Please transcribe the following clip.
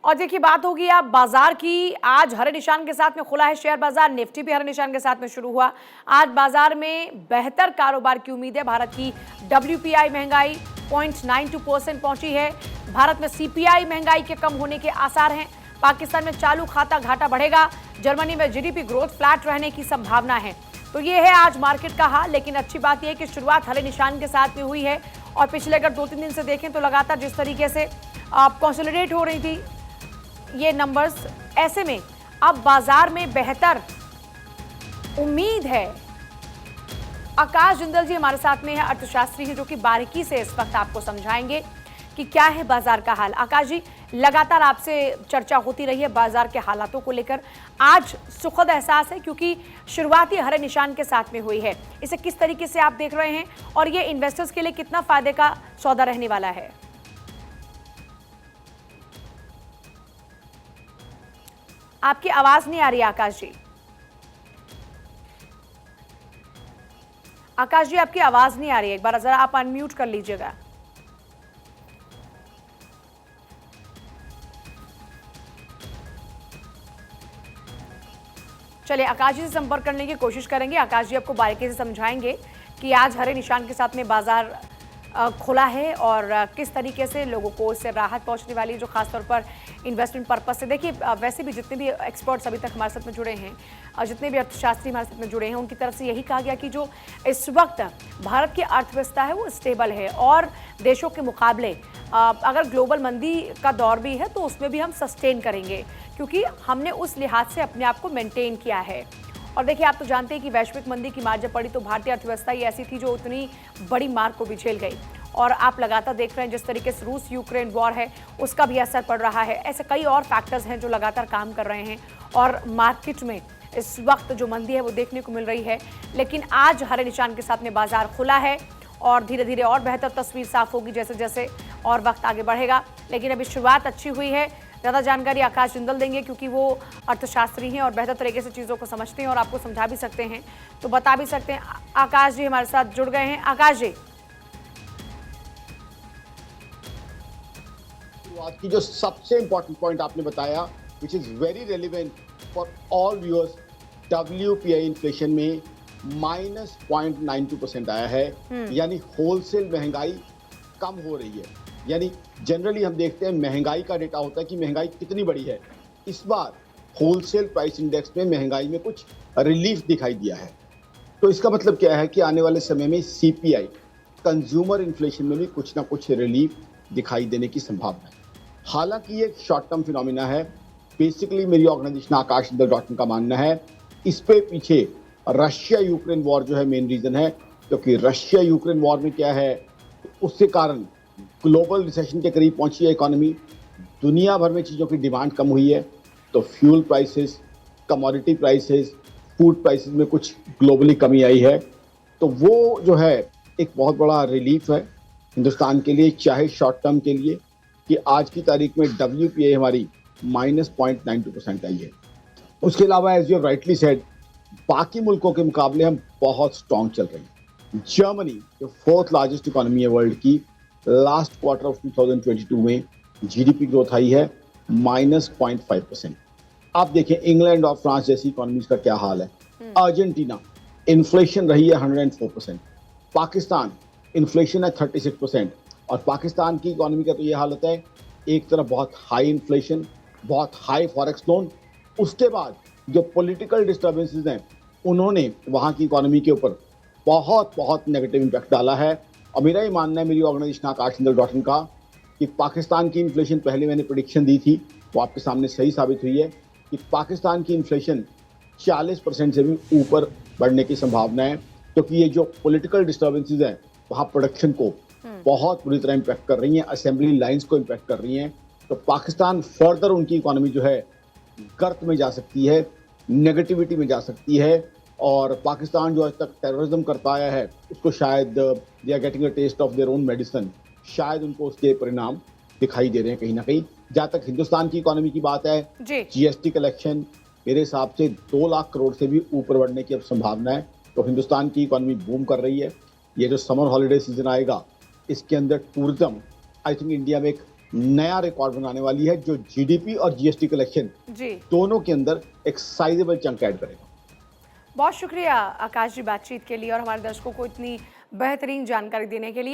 और देखिए बात होगी आप बाजार की। आज हरे निशान के साथ में खुला है शेयर बाजार, निफ्टी भी हरे निशान के साथ में शुरू हुआ। आज बाजार में बेहतर कारोबार की उम्मीद है। भारत की WPI महंगाई 0.92% पहुंची है। भारत में CPI महंगाई के कम होने के आसार हैं। पाकिस्तान में चालू खाता घाटा बढ़ेगा। जर्मनी में GDP ग्रोथ फ्लैट रहने की संभावना है। तो ये है आज मार्केट का हाल। लेकिन अच्छी बात यह है कि शुरुआत हरे निशान के साथ में हुई है और पिछले अगर 2-3 दिन से देखें तो लगातार जिस तरीके से कंसोलिडेट हो रही थी ये नंबर्स, ऐसे में अब बाजार में बेहतर उम्मीद है। आकाश जिंदल जी हमारे साथ में है, अर्थशास्त्री हैं, जो कि बारीकी से इस वक्त आपको समझाएंगे कि क्या है बाजार का हाल। आकाश जी, लगातार आपसे चर्चा होती रही है बाजार के हालातों को लेकर। आज सुखद एहसास है क्योंकि शुरुआती हरे निशान के साथ में हुई है। इसे किस तरीके से आप देख रहे हैं और ये इन्वेस्टर्स के लिए कितना फायदे का सौदा रहने वाला है? आपकी आवाज नहीं आ रही आकाश जी। आकाश जी, आपकी आवाज नहीं आ रही है, एक बार जरा आप अनम्यूट कर लीजिएगा। चलिए आकाश जी से संपर्क करने की कोशिश करेंगे। आकाश जी आपको बारीकी से समझाएंगे कि आज हरे निशान के साथ में बाजार खुला है और किस तरीके से लोगों को इससे राहत पहुंचने वाली है, जो खासतौर पर इन्वेस्टमेंट पर्पस से। देखिए वैसे भी जितने भी एक्सपर्ट्स अभी तक हमारे साथ में जुड़े हैं, जितने भी अर्थशास्त्री हमारे साथ में जुड़े हैं, उनकी तरफ से यही कहा गया कि जो इस वक्त भारत की अर्थव्यवस्था है वो स्टेबल है और देशों के मुकाबले अगर ग्लोबल मंदी का दौर भी है तो उसमें भी हम सस्टेन करेंगे, क्योंकि हमने उस लिहाज से अपने आप को मेंटेन किया है। और देखिए आप तो जानते हैं कि वैश्विक मंदी की मार जब पड़ी तो भारतीय अर्थव्यवस्था ही ऐसी थी जो उतनी बड़ी मार को भी झेल गई। और आप लगातार देख रहे हैं जिस तरीके से रूस यूक्रेन वॉर है उसका भी असर पड़ रहा है। ऐसे कई और फैक्टर्स हैं जो लगातार काम कर रहे हैं और मार्केट में इस वक्त जो मंदी है वो देखने को मिल रही है। लेकिन आज हरे निशान के साथ में बाजार खुला है और धीरे धीरे और बेहतर तस्वीर साफ होगी जैसे जैसे और वक्त आगे बढ़ेगा। लेकिन अभी शुरुआत अच्छी हुई है। ज़्यादा जानकारी आकाश जिंदल देंगे क्योंकि वो अर्थशास्त्री हैं और बेहतर तरीके से चीज़ों को समझते हैं और आपको समझा भी सकते हैं, तो बता भी सकते हैं। आकाश जी हमारे साथ जुड़ गए हैं। आकाश जी, आज की जो सबसे इंपॉर्टेंट पॉइंट आपने बताया, which is very relevant for all viewers, WPI inflation में -0.92% आया है। यानी होलसेल महंगाई कम हो रही है। यानी जनरली हम देखते हैं महंगाई का डेटा होता है कि महंगाई कितनी बड़ी है। इस बार होलसेल प्राइस इंडेक्स में महंगाई में कुछ रिलीफ दिखाई दिया है। तो इसका मतलब क्या है कि आने वाले समय में CPI कंज्यूमर इन्फ्लेशन में भी कुछ ना कुछ रिलीफ दिखाई देने की संभावना है। हालांकि ये शॉर्ट टर्म फिनोमिना है। बेसिकली मेरी ऑर्गेनाइजेशन आकाश जिंदल का मानना है इस पे पीछे रशिया यूक्रेन वॉर जो है मेन रीजन है, क्योंकि रशिया यूक्रेन वॉर में क्या है, उसके कारण ग्लोबल रिसेशन के करीब पहुंची है इकोनॉमी। दुनिया भर में चीज़ों की डिमांड कम हुई है, तो fuel prices, commodity prices, food prices में कुछ ग्लोबली कमी आई है। तो वो जो है एक बहुत बड़ा रिलीफ है हिंदुस्तान के लिए, चाहे शॉर्ट टर्म के लिए, कि आज की तारीख में WPI हमारी -0.92% आई है। उसके अलावा एज यू राइटली सेड, बाकी मुल्कों के मुकाबले हम बहुत स्ट्रॉन्ग चल रहे हैं। जर्मनी जो 4th लार्जेस्ट इकोनॉमी है वर्ल्ड की, लास्ट क्वार्टर ऑफ 2022 में GDP ग्रोथ आई है -0.5%। आप देखें इंग्लैंड और फ्रांस जैसी इकोनॉमीज का क्या हाल है। अर्जेंटीना इन्फ्लेशन रही है 104%। पाकिस्तान इन्फ्लेशन है 36%। और पाकिस्तान की इकोनॉमी का तो ये हालत है, एक तरफ बहुत हाई इन्फ्लेशन, बहुत हाई फॉरेक्स लोन, उसके बाद जो पॉलिटिकल डिस्टर्बेंसेस हैं उन्होंने वहाँ की इकोनॉमी के ऊपर बहुत बहुत नेगेटिव इम्पैक्ट डाला है। और मेरा ही मानना है, मेरी ऑर्गेनाइजेशन आकाश जिंदल का, कि पाकिस्तान की इन्फ्लेशन, पहले मैंने प्रेडिक्शन दी थी वो आपके सामने सही साबित हुई है कि पाकिस्तान की इन्फ्लेशन 40% से भी ऊपर बढ़ने की संभावना है, क्योंकि ये जो पॉलिटिकल डिस्टर्बेंसेस हैं वहाँ प्रोडक्शन को बहुत बुरी तरह इम्पैक्ट कर रही हैं, असेंबली लाइंस को इम्पैक्ट कर रही हैं। तो पाकिस्तान फर्दर उनकी इकोनॉमी जो है गर्त में जा सकती है, नेगेटिविटी में जा सकती है। और पाकिस्तान जो आज तक टेररिज्म करता आया है उसको शायद they are getting a taste of their own medicine, शायद उनको उसके परिणाम दिखाई दे रहे हैं कहीं ना कहीं। जहाँ तक हिंदुस्तान की इकोनॉमी की बात है, GST कलेक्शन मेरे हिसाब से 2 लाख करोड़ से भी ऊपर बढ़ने की अब संभावना है। तो हिंदुस्तान की इकोनॉमी बूम कर रही है। ये जो समर हॉलीडे सीजन आएगा इसके अंदर टूरिज्म, आई थिंक इंडिया में एक नया रिकॉर्ड बनाने वाली है, जो जीडीपी और जीएसटी कलेक्शन जी, दोनों के अंदर एक साइजेबल चंक ऐड करेगा। बहुत शुक्रिया आकाश जी बातचीत के लिए और हमारे दर्शकों को इतनी बेहतरीन जानकारी देने के लिए।